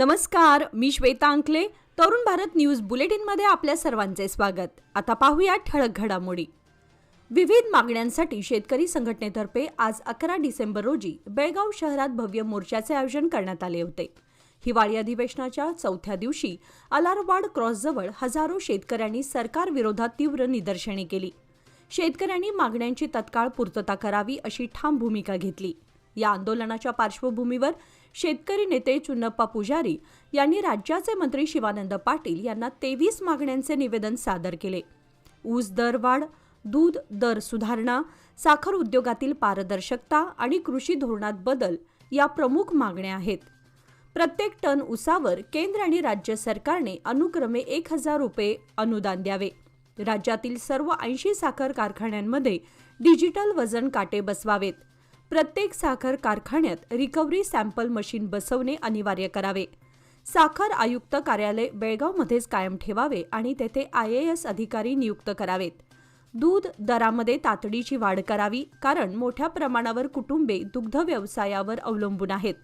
नमस्कार, मी श्वेता अंकले. तरुण भारत न्यूज बुलेटिनमध्ये आपल्या सर्वांचे स्वागत. आता पाहूया ठळक घडामोडी. विविध मागण्यांसाठी शेतकरी संघटनेतर्फे आज 11 डिसेंबर रोजी बेळगाव शहरात भव्य मोर्चाचे आयोजन करण्यात आले होते. हिवाळी अधिवेशनाच्या चौथ्या दिवशी अलारवाड क्रॉसजवळ हजारो शेतकऱ्यांनी सरकार विरोधात तीव्र निदर्शने केली. शेतकऱ्यांनी मागण्यांची तत्काळ पूर्तता करावी अशी ठाम भूमिका घेतली. या आंदोलनाच्या पार्श्वभूमीवर शेतकरी नेते चुन्नप्पा पुजारी यांनी राज्याचे मंत्री शिवानंद पाटील यांना 23 मागण्यांचे निवेदन सादर केले. ऊस दर वाढ, दूध दर सुधारणा, साखर उद्योगातील पारदर्शकता आणि कृषी धोरणात बदल या प्रमुख मागण्या आहेत. प्रत्येक टन ऊसावर केंद्र आणि राज्य सरकारने अनुक्रमे 1000 रुपये अनुदान द्यावे. राज्यातील सर्व 80 साखर कारखान्यांमध्ये डिजिटल वजन काटे बसवावेत. प्रत्येक साखर कारखान्यात रिकव्हरी सॅम्पल मशीन बसवणे अनिवार्य करावे. साखर आयुक्त कार्यालय बेळगावमध्येच कायम ठेवावे आणि तेथे IAS अधिकारी नियुक्त करावेत. दूध दरामध्ये तातडीची वाढ करावी, कारण मोठ्या प्रमाणावर कुटुंबे दुग्ध व्यवसायावर अवलंबून आहेत.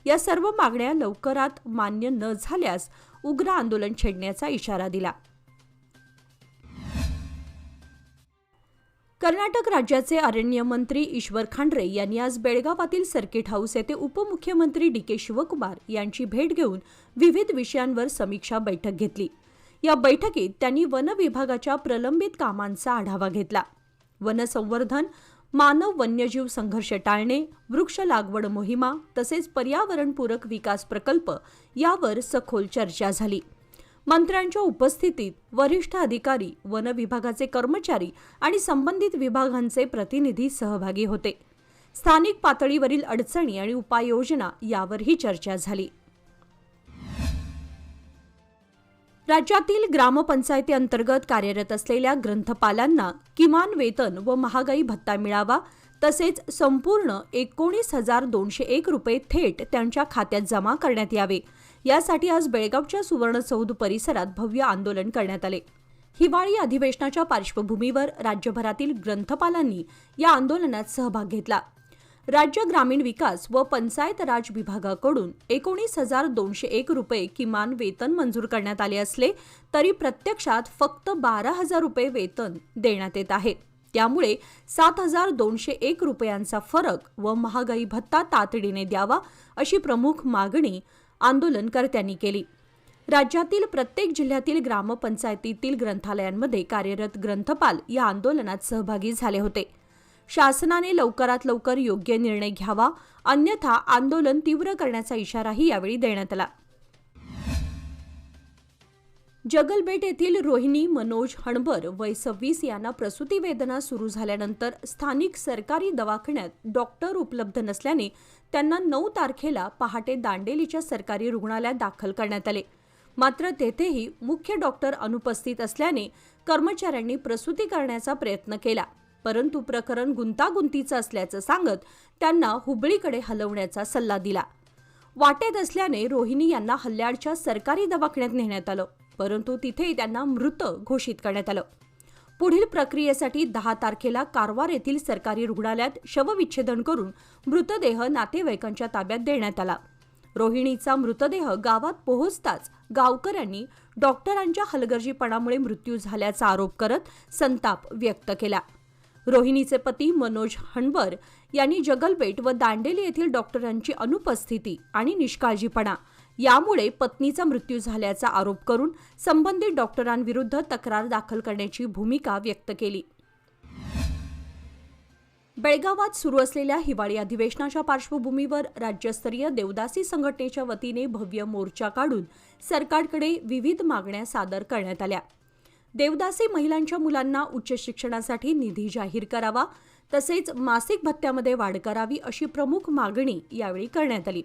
या सर्व मागण्या लवकरात मान्य न झाल्यास उग्र आंदोलन छेडण्याचा इशारा दिला. कर्नाटक राज्याचे अरण्य मंत्री ईश्वर खांड्रे यांनी आज बेळगावातील सर्किट हाऊस येथे उपमुख्यमंत्री DK शिवकुमार यांची भेट घेऊन विविध विषयांवर समीक्षा बैठक घेतली. या बैठकीत त्यांनी वन विभागाच्या प्रलंबित कामांचा आढावा घेतला. वनसंवर्धन, मानव वन्यजीव संघर्ष टाळणे, वृक्ष लागवड मोहिमा तसेच पर्यावरणपूरक विकास प्रकल्प यावर सखोल चर्चा झाली. मंत्र्यांच्या उपस्थितीत वरिष्ठ अधिकारी, वन विभागाचे कर्मचारी आणि संबंधित विभागांचे प्रतिनिधी सहभागी होते. स्थानिक पातळीवरील अडचणी आणि उपाययोजना यावरही चर्चा झाली. राज्यातील ग्रामपंचायती अंतर्गत कार्यरत असलेल्या ग्रंथपालांना किमान वेतन व महागाई भत्ता मिळावा, तसेच संपूर्ण 19,201 रुपये थेट त्यांच्या खात्यात जमा करण्यात यावे, यासाठी आज बेळगावच्या सुवर्णसौध परिसरात भव्य आंदोलन करण्यात आले. हिवाळी अधिवेशनाच्या पार्श्वभूमीवर राज्यभरातील ग्रंथपालांनी या आंदोलनात सहभाग घेतला. राज्य ग्रामीण विकास व पंचायत राज विभागाकडून 19,201 रुपये किमान वेतन मंजूर करण्यात आले असले तरी प्रत्यक्षात फक्त 12,000 रुपये वेतन देण्यात येत आहे. त्यामुळे 7,201 रुपयांचा फरक व महागाई भत्ता तातडीने द्यावा अशी प्रमुख मागणी आंदोलनकर्त्यांनी केली. राज्यातील प्रत्येक जिल्ह्यातील ग्रामपंचायतीतील ग्रंथालयांमध्ये कार्यरत ग्रंथपाल या आंदोलनात सहभागी झाले होते. शासनाने लवकरात लवकर योग्य निर्णय घ्यावा, अन्यथा आंदोलन तीव्र करण्याचा इशाराही यावेळी देण्यात आला. जगलबेट येथील रोहिणी मनोज हणबर वय 26 यांना प्रसूती वेदना सुरू झाल्यानंतर स्थानिक सरकारी दवाखान्यात डॉक्टर उपलब्ध नसल्याने त्यांना 9 तारखेला पहाटे दांडेलीच्या सरकारी रुग्णालयात दाखल करण्यात आले. मात्र तेथेही मुख्य डॉक्टर अनुपस्थित असल्याने कर्मचाऱ्यांनी प्रसूती करण्याचा प्रयत्न केला, परंतु प्रकरण गुंतागुंतीचं असल्याचं सांगत त्यांना हुबळीकडे हलवण्याचा सल्ला दिला. वाटेत असल्याने रोहिणी यांना हल्याडच्या सरकारी दवाखान्यात नेण्यात आलं, परंतु तिथे त्यांना मृत घोषित करण्यात आलं. पुढील प्रक्रियेसाठी 10 तारखेला कारवार येथील सरकारी रुग्णालयात शवविच्छेदन करून मृतदेह नातेवाईकांच्या ताब्यात देण्यात आला. रोहिणीचा मृतदेह गावात पोहोचताच गावकऱ्यांनी डॉक्टरांच्या हलगर्जीपणामुळे मृत्यू झाल्याचा आरोप करत संताप व्यक्त केला. रोहिणीचे पती मनोज हणबर यांनी जगलबेट व दांडेली येथील डॉक्टरांची अनुपस्थिती आणि निष्काळजीपणा यामुळे पत्नीचा मृत्यू झाल्याचा आरोप करून संबंधित डॉक्टरांविरुद्ध तक्रार दाखल करण्याची भूमिका व्यक्त केली. बेळगावात सुरू असलेल्या हिवाळी अधिवेशनाच्या पार्श्वभूमीवर राज्यस्तरीय देवदासी संघटनेच्या वतीने भव्य मोर्चा काढून सरकारकडे विविध मागण्या सादर करण्यात आल्या. देवदासी महिलांच्या मुलांना उच्च शिक्षणासाठी निधी जाहीर करावा, तसेच मासिक भत्त्यामध्ये वाढ करावी अशी प्रमुख मागणी यावेळी करण्यात आली.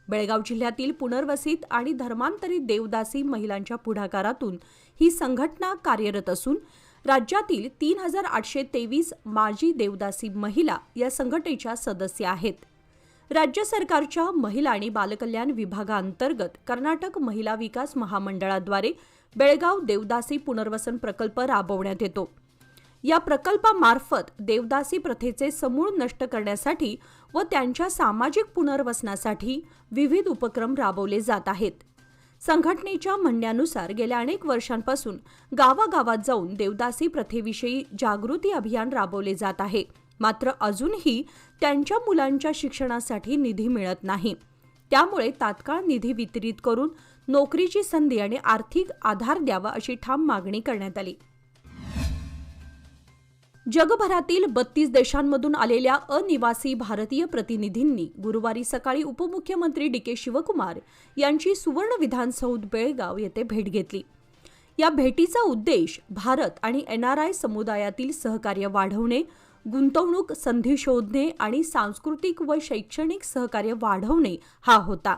बेळगाव जिल्ह्यातील पुनर्वसित आणि धर्मांतरित देवदासी महिलांच्या पुढाकारातून ही संघटना कार्यरत असून राज्यातील 3,823 माजी देवदासी महिला या संघटनेच्या सदस्य आहेत. राज्य सरकारच्या महिला आणि बालकल्याण विभागांतर्गत कर्नाटक महिला विकास महामंडळाद्वारे बेळगाव देवदासी पुनर्वसन प्रकल्प राबवण्यात येतो. या प्रकल्पामार्फत देवदासी प्रथेचे समूळ नष्ट करण्यासाठी व त्यांच्या सामाजिक पुनर्वसनासाठी विविध उपक्रम राबवले जात आहेत. संघटनेच्या म्हणण्यानुसार गेल्या अनेक वर्षांपासून गावागावात जाऊन देवदासी प्रथेविषयी जागृती अभियान राबवले जात आहे. मात्र अजूनही त्यांच्या मुलांच्या शिक्षणासाठी निधी मिळत नाही. त्यामुळे तात्काळ निधी वितरित करून नोकरीची संधी आणि आर्थिक आधार द्यावा अशी ठाम मागणी करण्यात आली. जगभरातील 32 देशांमधून आलेल्या अनिवासी भारतीय प्रतिनिधींनी गुरुवारी सकाळी उपमुख्यमंत्री डी.के. शिवकुमार यांची सुवर्ण विधानसौध बेळगाव येथे भेट घेतली. या भेटीचा उद्देश भारत आणि NRI समुदायातील सहकार्य वाढवणे, गुंतवणूक संधी शोधणे आणि सांस्कृतिक व शैक्षणिक सहकार्य वाढवणे हा होता.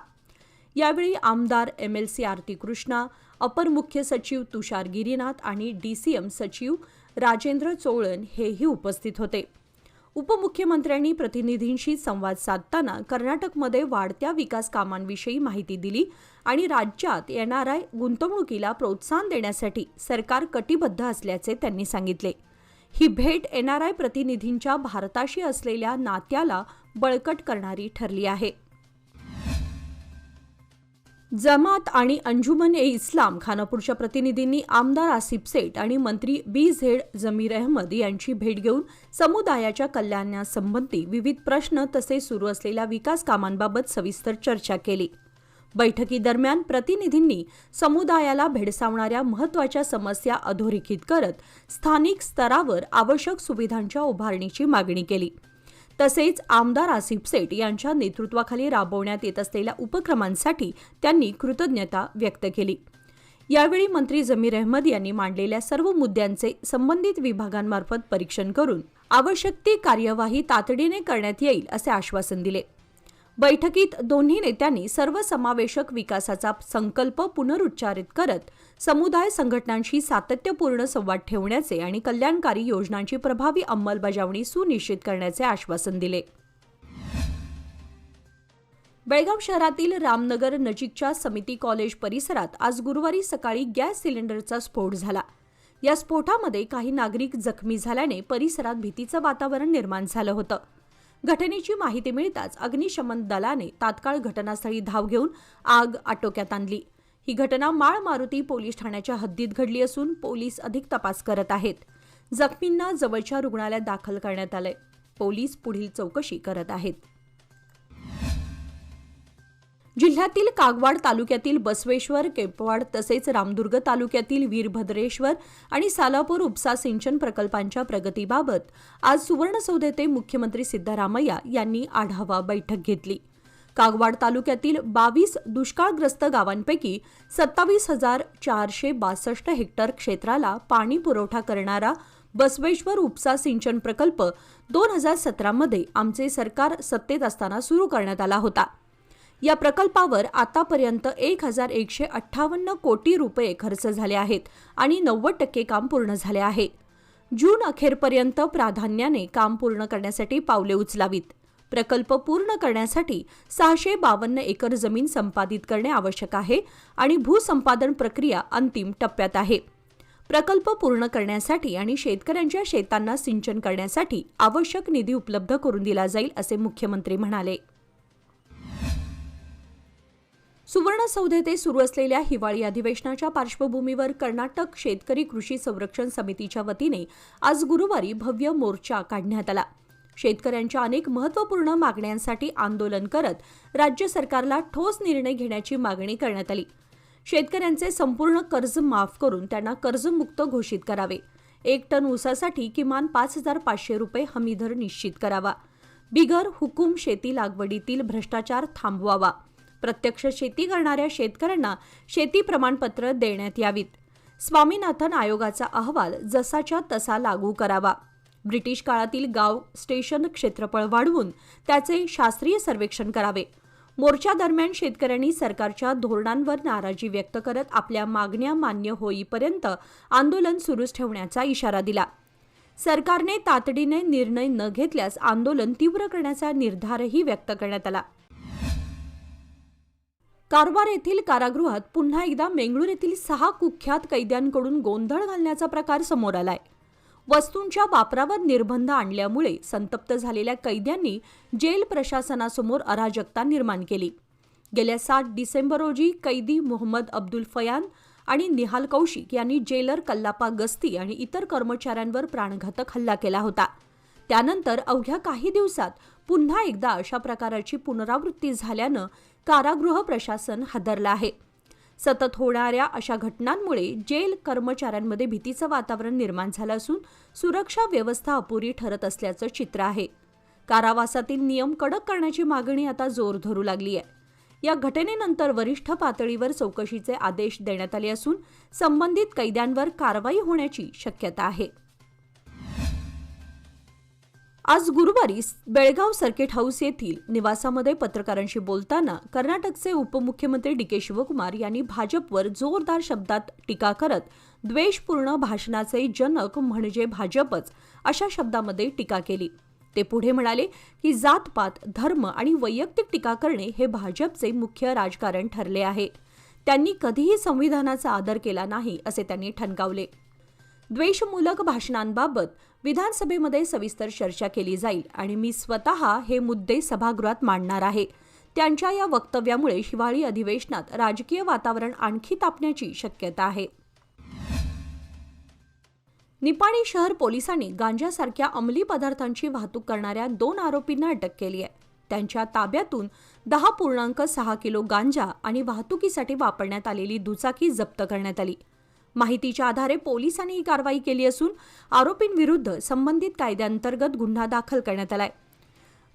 यावेळी आमदार MLC आरती कृष्णा, अपर मुख्य सचिव तुषार गिरीनाथ आणि DCM सचिव राजेंद्र चोळन हेही उपस्थित होते. उपमुख्यमंत्र्यांनी प्रतिनिधींशी संवाद साधताना कर्नाटकमध्ये वाढत्या विकास कामांविषयी माहिती दिली आणि राज्यात NRI गुंतवणुकीला प्रोत्साहन देण्यासाठी सरकार कटिबद्ध असल्याचे त्यांनी सांगितले. ही भेट NRI प्रतिनिधींच्या भारताशी असलेल्या नात्याला बळकट करणारी ठरली आहे. जमात आणि अंजुमन-ए-इस्लाम खानापूरच्या प्रतिनिधींनी आमदार आसिफ सेठ आणि मंत्री BZ जमीर अहमद यांची भेट घेऊन समुदायाच्या कल्याणासंबंधी विविध प्रश्न तसेच सुरू असलेल्या विकास कामांबाबत सविस्तर चर्चा केली. बैठकीदरम्यान प्रतिनिधींनी समुदायाला भेडसावणाऱ्या महत्त्वाच्या समस्या अधोरेखित करत स्थानिक स्तरावर आवश्यक सुविधांच्या उभारणीची मागणी केली. तसेच आमदार आसिफ सेठ यांच्या नेतृत्वाखाली राबवण्यात येत असलेल्या उपक्रमांसाठी त्यांनी कृतज्ञता व्यक्त केली. यावेळी मंत्री जमीर अहमद यांनी मांडलेल्या सर्व मुद्द्यांचे संबंधित विभागांमार्फत परीक्षण करून आवश्यक ती कार्यवाही तातडीने करण्यात येईल असे आश्वासन दिले. बैठकीत दोन्ही नेत्यांनी सर्वसमावेशक विकासाचा संकल्प पुनरुच्चारित करत समुदाय संघटनांशी सातत्यपूर्ण संवाद ठेवण्याचे आणि कल्याणकारी योजनांची प्रभावी अंमलबजावणी सुनिश्चित करण्याचे आश्वासन दिले. बेळगाव शहरातील रामनगर नजीकच्या समिती कॉलेज परिसरात आज गुरुवारी सकाळी गॅस सिलेंडरचा स्फोट झाला. या स्फोटामध्ये काही नागरिक जखमी झाल्याने परिसरात भीतीचं वातावरण निर्माण झालं होतं. घटनेची माहिती मिळताच अग्निशमन दलाने तात्काळ घटनास्थळी धाव घेऊन आग आटोक्यात आणली. ही घटना माळ मारुती पोलीस ठाण्याच्या हद्दीत घडली असून पोलीस अधिक तपास करत आहेत. जखमींना जवळच्या रुग्णालयात दाखल करण्यात आले. पोलीस पुढील चौकशी करत आहेत. जिल्ह्यातील कागवाड तालुक्यातील बसवेश्वर, केपवाड तसेच रामदुर्ग तालुक्यातील वीरभद्रेश्वर आणि सालापूर उपसा सिंचन प्रकल्पांच्या प्रगतीबाबत आज सुवर्णसौध येथे मुख्यमंत्री सिद्धरामय्या यांनी आढावा बैठक घेतली. कागवाड तालुक्यातील 22 दुष्काळग्रस्त गावांपैकी 27,462 हेक्टर क्षेत्राला पाणी पुरवठा करणारा बसवेश्वर उपसा सिंचन प्रकल्प 2017 मध्ये आमचे सरकार सत्तेत असताना सुरू करण्यात आला होता. या प्रकल्पावर आतापर्यंत 1,158 कोटी रुपये खर्च झाले आहेत आणि 90% काम पूर्ण झाले आहे. जून अखेरपर्यंत प्राधान्याने काम पूर्ण करण्यासाठी पावले उचलावीत. प्रकल्प पूर्ण करण्यासाठी 652 एकर जमीन संपादित करणे आवश्यक आहे आणि भूसंपादन प्रक्रिया अंतिम टप्प्यात आहे. प्रकल्प पूर्ण करण्यासाठी आणि शेतकऱ्यांच्या शेतांना सिंचन करण्यासाठी आवश्यक निधी उपलब्ध करून दिला जाईल असे मुख्यमंत्री म्हणाले. सुवर्णसौध येथे सुरू असलेल्या हिवाळी अधिवेशनाच्या पार्श्वभूमीवर कर्नाटक शेतकरी कृषी संरक्षण समितीच्या वतीने आज गुरुवारी भव्य मोर्चा काढण्यात आला. शेतकऱ्यांच्या अनेक महत्त्वपूर्ण मागण्यांसाठी आंदोलन करत राज्य सरकारला ठोस निर्णय घेण्याची मागणी करण्यात आली. शेतकऱ्यांचे संपूर्ण कर्ज माफ करून त्यांना कर्जमुक्त घोषित करावे. 1 टन ऊसासाठी किमान 5,500 रुपये हमीदर निश्चित करावा. बिगर हुकूम शेती लागवडीतील भ्रष्टाचार थांबवावा. प्रत्यक्ष शेती करणाऱ्या शेतकऱ्यांना शेती प्रमाणपत्र देण्यात यावीत. स्वामीनाथन आयोगाचा अहवाल जसाच्या तसा लागू करावा. ब्रिटिश काळातील गाव स्टेशन क्षेत्रफळ वाढवून त्याचे शास्त्रीय सर्वेक्षण करावे. मोर्चादरम्यान शेतकऱ्यांनी सरकारच्या धोरणांवर नाराजी व्यक्त करत आपल्या मागण्या मान्य होईपर्यंत आंदोलन सुरूच ठेवण्याचा इशारा दिला. सरकारने तातडीने निर्णय न घेतल्यास आंदोलन तीव्र करण्याचा निर्धारही व्यक्त करण्यात आला. कारवार येथील कारागृहात पुन्हा एकदा मेंगळूर येथील 6 कुख्यात कैद्यांकडून गोंधळ घालण्याचा प्रकार समोर आलाय. वस्तूंच्या वापरावर निर्बंध आणल्यामुळे संतप्त झालेल्या कैद्यांनी जेल प्रशासनासमोर अराजकता निर्माण केली. गेल्या 7 डिसेंबर रोजी कैदी मोहम्मद अब्दुल फयान आणि निहाल कौशिक यांनी जेलर कल्लापा गस्ती आणि इतर कर्मचाऱ्यांवर प्राणघातक हल्ला केला होता. त्यानंतर अवघ्या काही दिवसात पुन्हा एकदा अशा प्रकाराची पुनरावृत्ती झाल्यानं कारागृह प्रशासन हादरलं आहे. सतत होणाऱ्या अशा घटनांमुळे जेल कर्मचाऱ्यांमध्ये भीतीचं वातावरण निर्माण झालं असून सुरक्षा व्यवस्था अपुरी ठरत असल्याचं चित्र आहे. कारावासातील नियम कडक करण्याची मागणी आता जोर धरू लागली आहे. या घटनेनंतर वरिष्ठ पातळीवर चौकशीचे आदेश देण्यात आले असून संबंधित कैद्यांवर कारवाई होण्याची शक्यता आहे. आज गुरुवारी बेळगाव सर्किट हाऊस येथील निवासामध्ये पत्रकारांशी बोलताना कर्नाटकचे उपमुख्यमंत्री डी.के. शिवकुमार यांनी भाजपवर जोरदार शब्दात टीका करत द्वेषपूर्ण भाषणाचे जनक म्हणजे भाजपच अशा शब्दामध्ये टीका केली. ते पुढे म्हणाले की जातपात, धर्म आणि वैयक्तिक टीका करणे हे भाजपचे मुख्य राजकारण ठरले आहे. त्यांनी कधीही संविधानाचा आदर केला नाही असे त्यांनी ठणकावले. द्वेषमूलक भाषणांबाबत विधानसभेमध्ये सविस्तर चर्चा केली जाईल आणि मी स्वतः हे मुद्दे सभागृहात मांडणार आहे. त्यांच्या या वक्तव्यामुळे हिवाळी अधिवेशनात राजकीय वातावरण आणखी तापण्याची शक्यता आहे. निपाणी शहर पोलिसांनी गांजासारख्या अंमली पदार्थांची वाहतूक करणाऱ्या 2 आरोपींना अटक केली आहे. त्यांच्या ताब्यातून 10.6 किलो गांजा आणि वाहतुकीसाठी वापरण्यात आलेली दुचाकी जप्त करण्यात आली. माहितीच्या आधारे पोलिसांनी ही कारवाई केली असून आरोपींविरुद्ध संबंधित कायद्यांतर्गत गुन्हा दाखल करण्यात आलाय.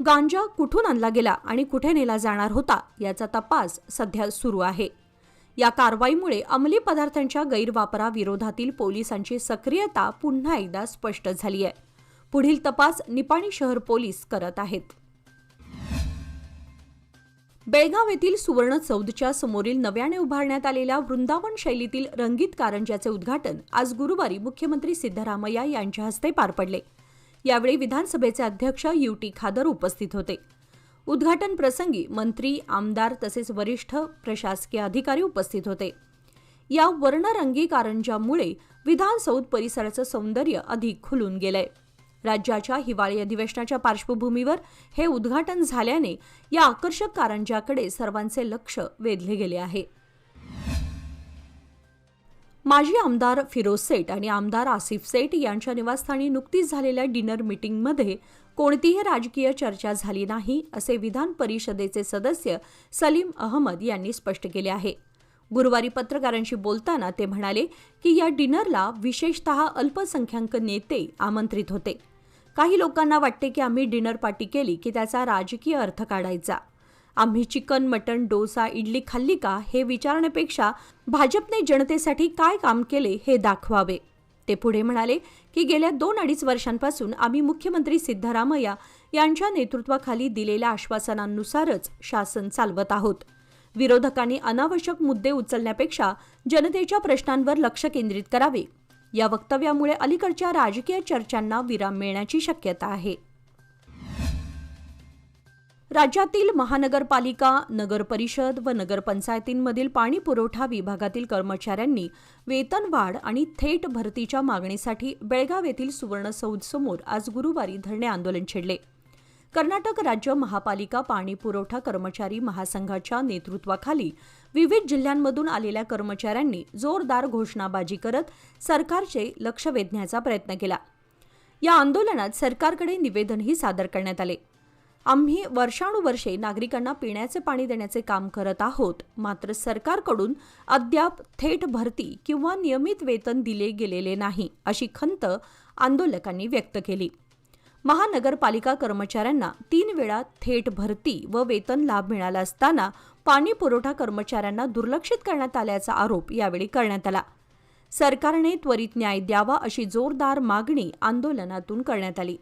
गांजा कुठून आणला गेला आणि कुठे नेला जाणार होता याचा तपास सध्या सुरू आहे. या कारवाईमुळे अंमली पदार्थांच्या गैरवापराविरोधातील पोलिसांची सक्रियता पुन्हा एकदा स्पष्ट झाली आहे. पुढील तपास निपाणी शहर पोलीस करत आहेत. बेळगाव येथील सुवर्ण चौदच्या समोरील नव्याने उभारण्यात आलेल्या वृंदावन शैलीतील रंगीत कारंज्याचे उद्घाटन आज गुरुवारी मुख्यमंत्री सिद्धरामय्या यांच्या हस्ते पार पडले. यावेळी विधानसभेचे अध्यक्ष यू.टी. खादर उपस्थित होते. उद्घाटन प्रसंगी मंत्री, आमदार तसेच वरिष्ठ प्रशासकीय अधिकारी उपस्थित होते. या वर्णरंगी कारंज्यामुळे विधानसौध परिसराचं सौंदर्य अधिक खुलून गेलंय. राज्याच्या हिवाळी अधिवेशनाच्या पार्श्वभूमीवर हे उद्घाटन झाल्याने या आकर्षक कारंज्याकडे सर्वांचे लक्ष वेधले गेले आहे. माजी आमदार फिरोज सेठ आणि आमदार आसिफ सेठ यांच्या निवासस्थानी नुकतीच झालेल्या डिनर मीटिंगमध्ये कोणतीही राजकीय चर्चा झाली नाही असे विधान परिषदेचे सदस्य सलीम अहमद यांनी स्पष्ट केले आहे. गुरुवारी पत्रकारांशी बोलताना ते म्हणाले की या डिनरला विशेषतः अल्पसंख्याक नेते आमंत्रित होते. काही लोकांना वाटते की आम्ही डिनर पार्टी केली की त्याचा राजकीय अर्थ काढायचा. आम्ही चिकन, मटण, डोसा, इडली खाल्ली का हे विचारण्यापेक्षा भाजपने जनतेसाठी काय काम केले हे दाखवावे. ते पुढे म्हणाले की गेल्या 2-2.5 वर्षांपासून आम्ही मुख्यमंत्री सिद्धरामय्या यांच्या नेतृत्वाखाली दिलेल्या आश्वासनांनुसारच शासन चालवत आहोत. विरोधकांनी अनावश्यक मुद्दे उचलण्यापेक्षा जनतेच्या प्रश्नांवर लक्ष केंद्रित करावे. या वक्तव्यामुळे अलीकडच्या राजकीय चर्चांना विराम मिळण्याची शक्यता आहे. राज्यातील महानगरपालिका, नगरपरिषद व नगरपंचायतींमधील पाणी पुरवठा विभागातील कर्मचाऱ्यांनी वेतनवाढ आणि थेट भरतीच्या मागणीसाठी बेळगाव येथील सुवर्णसौधसमोर आज गुरुवारी धरणे आंदोलन छेडले. कर्नाटक राज्य महापालिका पाणी पुरवठा कर्मचारी महासंघाच्या नेतृत्वाखाली विविध जिल्ह्यांमधून आलेल्या कर्मचाऱ्यांनी जोरदार घोषणाबाजी करत सरकारचे लक्ष वेधण्याचा प्रयत्न केला. या आंदोलनात सरकारकडे निवेदनही सादर करण्यात आले. आम्ही वर्षानुवर्षे नागरिकांना पिण्याचे पाणी देण्याचे काम करत आहोत, मात्र सरकारकडून अद्याप थेट भरती किंवा नियमित वेतन दिले गेलेले नाही, अशी खंत आंदोलकांनी व्यक्त केली. महानगरपालिका कर्मचाऱ्यांना 3 वेळा थेट भरती व वेतन लाभ मिळाला असताना पाणी पुरवठा कर्मचाऱ्यांना दुर्लक्षित करण्यात आल्याचा आरोप यावेळी करण्यात आला. सरकारने त्वरित न्याय द्यावा अशी जोरदार मागणी आंदोलनातून करण्यात आली.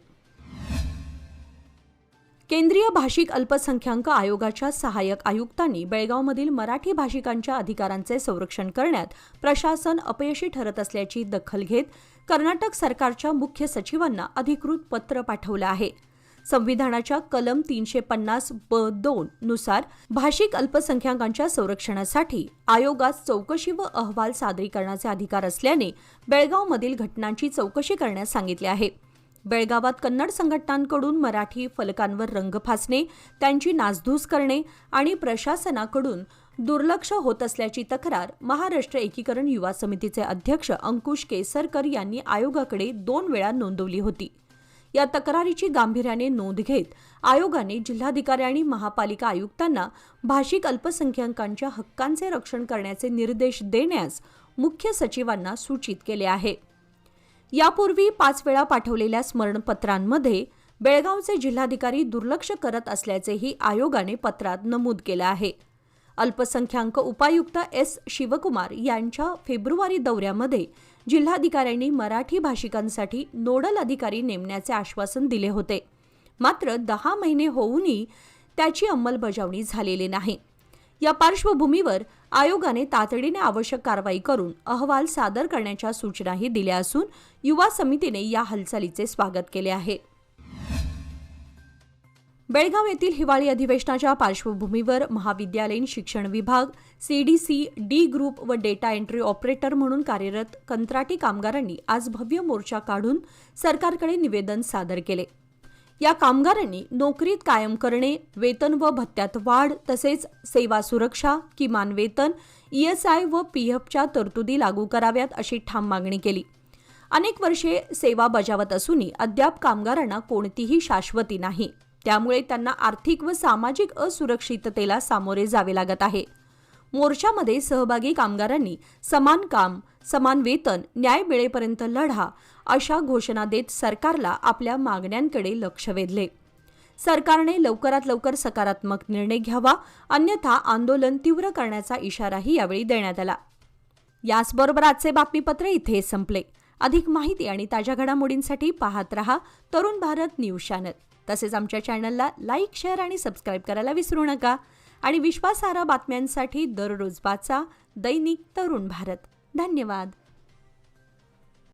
केंद्रीय भाषिक अल्पसंख्याक आयोगाच्या सहाय्यक आयुक्तांनी बेळगावमधील मराठी भाषिकांच्या अधिकारांचे संरक्षण करण्यात प्रशासन अपयशी ठरत असल्याची दखल घेत कर्नाटक सरकारच्या मुख्य सचिवांना अधिकृत पत्र पाठवलं आहे. संविधानाच्या कलम 350(ब)(2) नुसार भाषिक अल्पसंख्याकांच्या संरक्षणासाठी आयोगास चौकशी व अहवाल सादरीकरणाचे अधिकार असल्याने बेळगावमधील घटनांची चौकशी करण्यास सांगितले आहे. बेळगावात कन्नड संघटनांकडून मराठी फलकांवर रंग फासणे, त्यांची नासधूस करणे आणि प्रशासनाकडून दुर्लक्ष होत असल्याची तक्रार महाराष्ट्र एकीकरण युवा समितीचे अध्यक्ष अंकुश केसरकर यांनी आयोगाकडे 2 वेळा नोंदवली होती. या तक्रारीची गांभीर्याने नोंद घेत आयोगाने जिल्हाधिकारी आणि महापालिका आयुक्तांना भाषिक अल्पसंख्याकांच्या हक्कांचे रक्षण करण्याचे निर्देश देण्यास मुख्य सचिवांना सूचित केले आहे. यापूर्वी 5 वेळा पाठवलेल्या स्मरणपत्रांमध्ये बेळगावचे जिल्हाधिकारी दुर्लक्ष करत असल्याचेही आयोगाने पत्रात नमूद केले आहे. अल्पसंख्याक उपायुक्त एस. शिवकुमार यांच्या फेब्रुवारी दौऱ्यामध्ये जिल्हाधिकाऱ्यांनी मराठी भाषिकांसाठी नोडल अधिकारी नेमण्याचे आश्वासन दिले होते. मात्र 10 महिने होऊनही त्याची अंमलबजावणी झालेली नाही. या पार्श्वभूमीवर आयोगाने तातडीने आवश्यक कारवाई करून अहवाल सादर करण्याच्या सूचनाही दिल्या असून युवा समितीने या हालचालीचे स्वागत केले आहे. बेळगाव येथील हिवाळी अधिवेशनाच्या पार्श्वभूमीवर महाविद्यालयीन शिक्षण विभाग, सीडीसी, डी ग्रुप व डेटा एंट्री ऑपरेटर म्हणून कार्यरत कंत्राटी कामगारांनी आज भव्य मोर्चा काढून सरकारकडे निवेदन सादर केले. या कामगारांनी नोकरीत कायम करणे, वेतन व भत्त्यात वाढ तसेच सेवा सुरक्षा, किमान वेतन, ईएसआय व पीएफच्या तरतुदी लागू कराव्यात अशी ठाम मागणी केली. अनेक वर्षे सेवा बजावत असूनही अद्याप कामगारांना कोणतीही शाश्वती नाही. त्यामुळे त्यांना आर्थिक व सामाजिक असुरक्षिततेला सामोरे जावे लागत आहे. मोर्चामध्ये सहभागी कामगारांनी समान काम, समान वेतन, न्याय मिळेपर्यंत लढा अशा घोषणा देत सरकारला आपल्या मागण्यांकडे लक्ष वेधले. सरकारने लवकरात लवकर सकारात्मक निर्णय घ्यावा, अन्यथा आंदोलन तीव्र करण्याचा इशाराही यावेळी देण्यात आला. याचबरोबर आजचे बातमीपत्र इथे संपले. अधिक माहिती आणि ताज्या घडामोडींसाठी पाहत रहा तरुण भारत न्यूज चॅनल. तसेच आमच्या चॅनलला लाईक, शेअर आणि सबस्क्राईब करायला विसरू नका. आणि विश्वासार्ह बातम्यांसाठी दररोज वाचा दैनिक तरुण भारत. धन्यवाद.